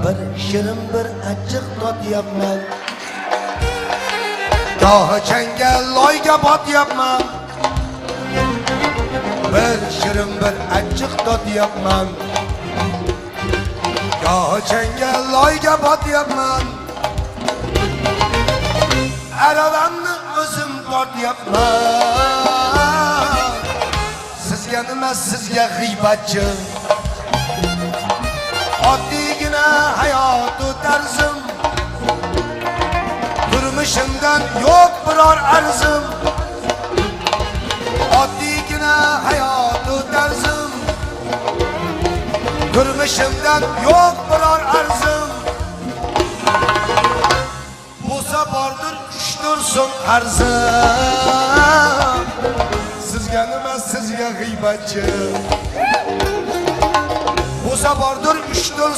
Bir shirin bir achchiq totyapman. Gohi changga loyga botyapman. Bir shirin bir achchiq totyapman. Gohi changga loyga botyapman. Aravamni o'zim tortyapman. Sizga nima, sizga g'iybatchi. Oddiygina hayotu tarzim. Turmushimdan yo'q biror arzim. Oddiygina hayotu tarzim. Turmushimdan yo'q biror arzim. Bo'lsa bordir 3-4 so'm arzim. Sizga nima, sizga g'iybatchi. Bo'lsa bordir 3-4